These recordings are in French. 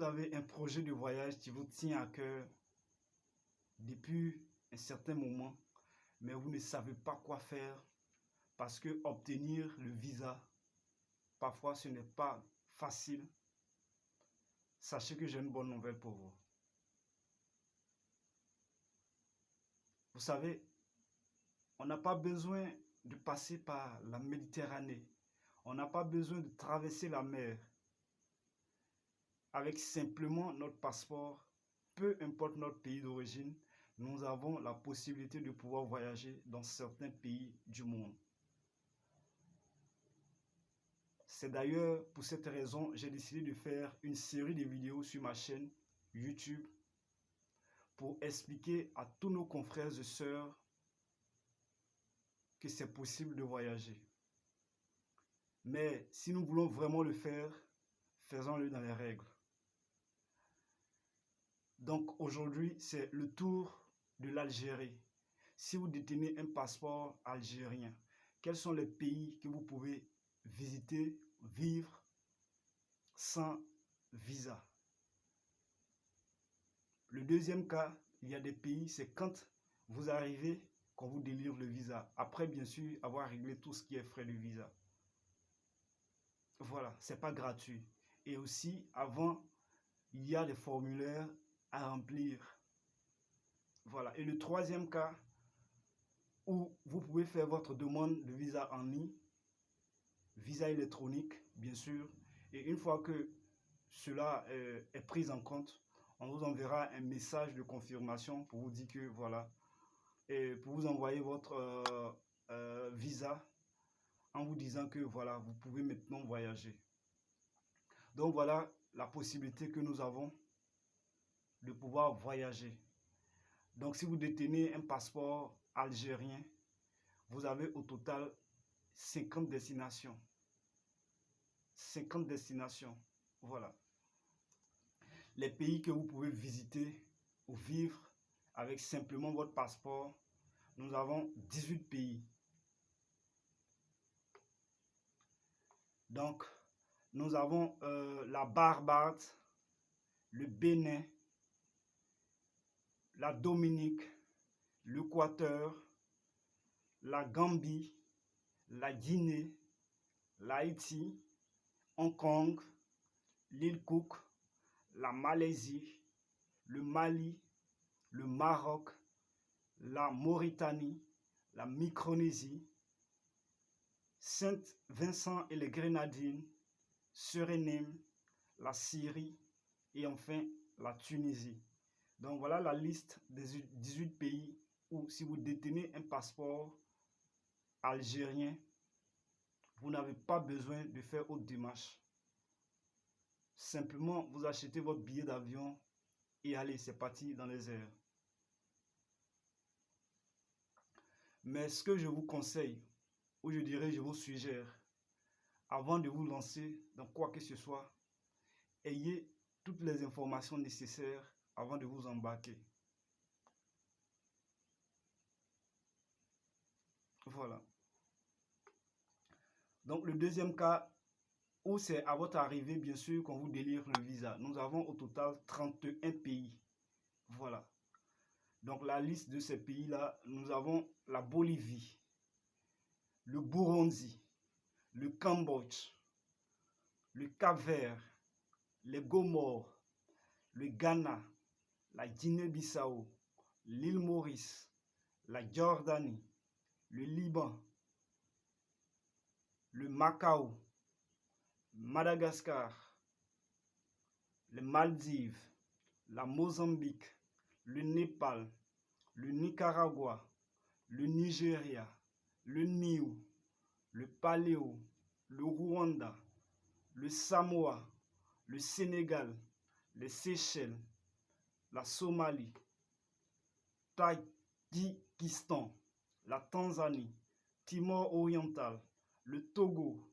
vous avez un projet de voyage qui vous tient à cœur depuis un certain moment, mais vous ne savez pas quoi faire parce que obtenir le visa, parfois ce n'est pas facile, sachez que j'ai une bonne nouvelle pour vous. Vous savez, on n'a pas besoin de passer par la Méditerranée. On n'a pas besoin de traverser la mer. Avec simplement notre passeport, peu importe notre pays d'origine, nous avons la possibilité de pouvoir voyager dans certains pays du monde. C'est d'ailleurs pour cette raison que j'ai décidé de faire une série de vidéos sur ma chaîne YouTube pour expliquer à tous nos confrères et sœurs que c'est possible de voyager. Mais si nous voulons vraiment le faire, faisons-le dans les règles. Donc aujourd'hui, c'est le tour de l'Algérie. Si vous détenez un passeport algérien, quels sont les pays que vous pouvez visiter, vivre sans visa? Le deuxième cas, il y a des pays, c'est quand vous arrivez qu'on vous délivre le visa. Après, bien sûr, avoir réglé tout ce qui est frais de visa. Voilà, c'est pas gratuit. Et aussi, avant, il y a des formulaires à remplir. Voilà. Et le troisième cas, où vous pouvez faire votre demande de visa en ligne, visa électronique, bien sûr. Et une fois que cela est pris en compte, on vous enverra un message de confirmation pour vous dire que voilà, et pour vous envoyer votre visa en vous disant que voilà, vous pouvez maintenant voyager. Donc voilà la possibilité que nous avons de pouvoir voyager. Donc si vous détenez un passeport algérien, vous avez au total 50 destinations. 50 destinations. Voilà. Les pays que vous pouvez visiter ou vivre avec simplement votre passeport, nous avons 18 pays. Donc, nous avons la Barbade, le Bénin, la Dominique, l'Équateur, la Gambie, la Guinée, l'Haïti, Hong Kong, l'île Cook, la Malaisie, le Mali, le Maroc, la Mauritanie, la Micronésie, Saint-Vincent et les Grenadines, Suriname, la Syrie et enfin la Tunisie. Donc voilà la liste des 18 pays où si vous détenez un passeport algérien, vous n'avez pas besoin de faire autre démarche. Simplement, vous achetez votre billet d'avion et allez, c'est parti dans les airs. Mais ce que je vous conseille, ou je dirais je vous suggère, avant de vous lancer dans quoi que ce soit, ayez toutes les informations nécessaires avant de vous embarquer. Voilà. Donc le deuxième cas, où c'est à votre arrivée, bien sûr, qu'on vous délivre le visa. Nous avons au total 31 pays. Voilà. Donc la liste de ces pays-là, nous avons la Bolivie, le Burundi, le Cambodge, le Cap-Vert, les Comores, le Ghana, la Guinée-Bissau, l'île Maurice, la Jordanie, le Liban, le Macao, Madagascar, les Maldives, la Mozambique, le Népal, le Nicaragua, le Nigeria, le Niue, le Paléo, le Rwanda, le Samoa, le Sénégal, les Seychelles, la Somalie, Tadjikistan, la Tanzanie, Timor oriental, le Togo,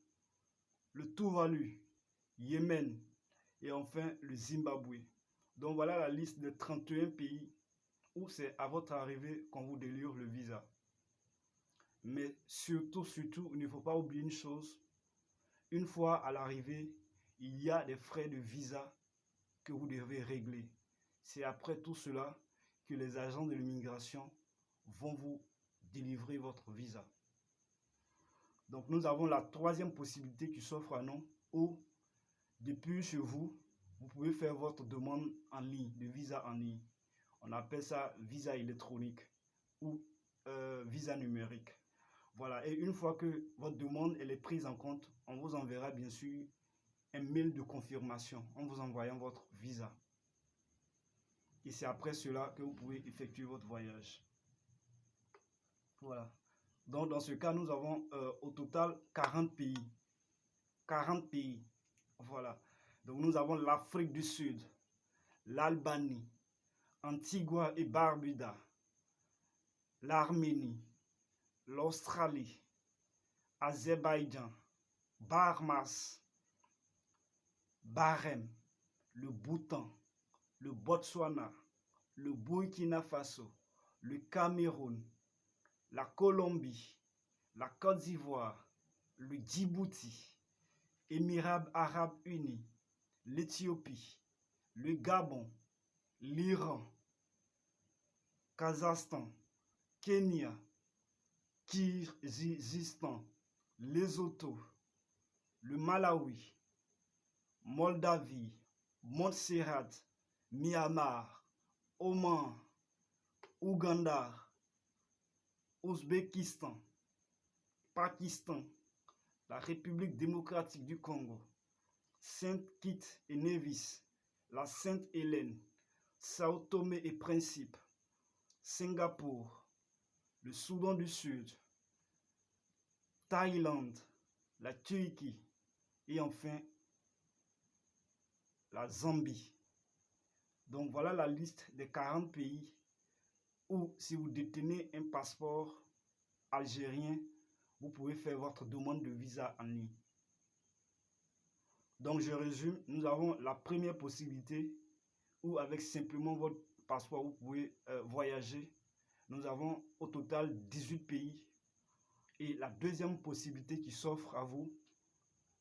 le Tuvalu, Yémen et enfin le Zimbabwe. Donc voilà la liste de 31 pays où c'est à votre arrivée qu'on vous délivre le visa. Mais surtout, il ne faut pas oublier une chose. Une fois à l'arrivée, il y a des frais de visa que vous devez régler. C'est après tout cela que les agents de l'immigration vont vous délivrer votre visa. Donc nous avons la troisième possibilité qui s'offre à nous, où depuis chez vous, vous pouvez faire votre demande en ligne, de visa en ligne. On appelle ça visa électronique ou visa numérique. Voilà, et une fois que votre demande elle est prise en compte, on vous enverra bien sûr un mail de confirmation en vous envoyant votre visa. Et c'est après cela que vous pouvez effectuer votre voyage. Voilà. Donc dans ce cas, nous avons au total 40 pays. 40 pays. Voilà. Donc nous avons l'Afrique du Sud, l'Albanie, Antigua et Barbuda, l'Arménie, l'Australie, Azerbaïdjan, Bahamas, Bahreïn, le Bhoutan, le Botswana, le Burkina Faso, le Cameroun, la Colombie, la Côte d'Ivoire, le Djibouti, Émirats arabes unis, l'Éthiopie, le Gabon, l'Iran, Kazakhstan, Kenya, Kirghizistan, Lesotho, le Malawi, Moldavie, Montserrat, Myanmar, Oman, Ouganda, Ouzbékistan, Pakistan, la République démocratique du Congo, Saint-Kitts et Nevis, la Sainte-Hélène, Sao Tomé et Principe, Singapour, le Soudan du Sud, Thaïlande, la Turquie et enfin la Zambie. Donc voilà la liste des 40 pays où si vous détenez un passeport algérien, vous pouvez faire votre demande de visa en ligne. Donc je résume, nous avons la première possibilité où avec simplement votre passeport, vous pouvez voyager. Nous avons au total 18 pays. Et la deuxième possibilité qui s'offre à vous,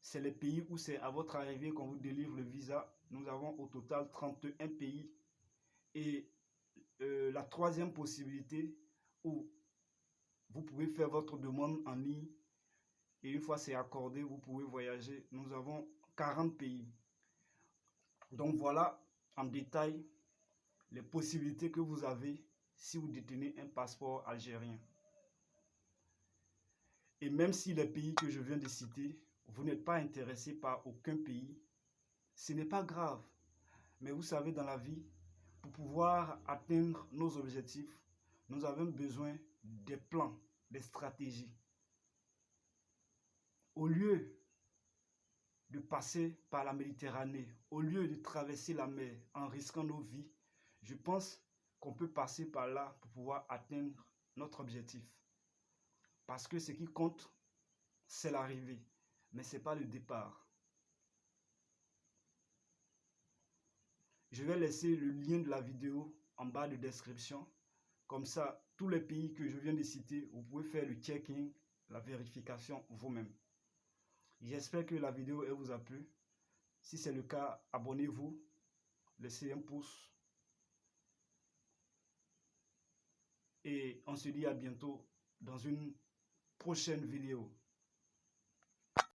c'est les pays où c'est à votre arrivée qu'on vous délivre le visa. Nous avons au total 31 pays. Et la troisième possibilité où vous pouvez faire votre demande en ligne et une fois c'est accordé, vous pouvez voyager. Nous avons 40 pays. Donc voilà en détail les possibilités que vous avez si vous détenez un passeport algérien. Et même si les pays que je viens de citer, vous n'êtes pas intéressé par aucun pays, ce n'est pas grave. Mais vous savez, dans la vie, pour pouvoir atteindre nos objectifs, nous avons besoin des plans, des stratégies. Au lieu de passer par la Méditerranée, au lieu de traverser la mer en risquant nos vies, je pense qu'on peut passer par là pour pouvoir atteindre notre objectif. Parce que ce qui compte, c'est l'arrivée, mais ce n'est pas le départ. Je vais laisser le lien de la vidéo en bas de description. Comme ça, tous les pays que je viens de citer, vous pouvez faire le check-in, la vérification vous-même. J'espère que la vidéo elle vous a plu. Si c'est le cas, abonnez-vous, laissez un pouce. Et on se dit à bientôt dans une prochaine vidéo.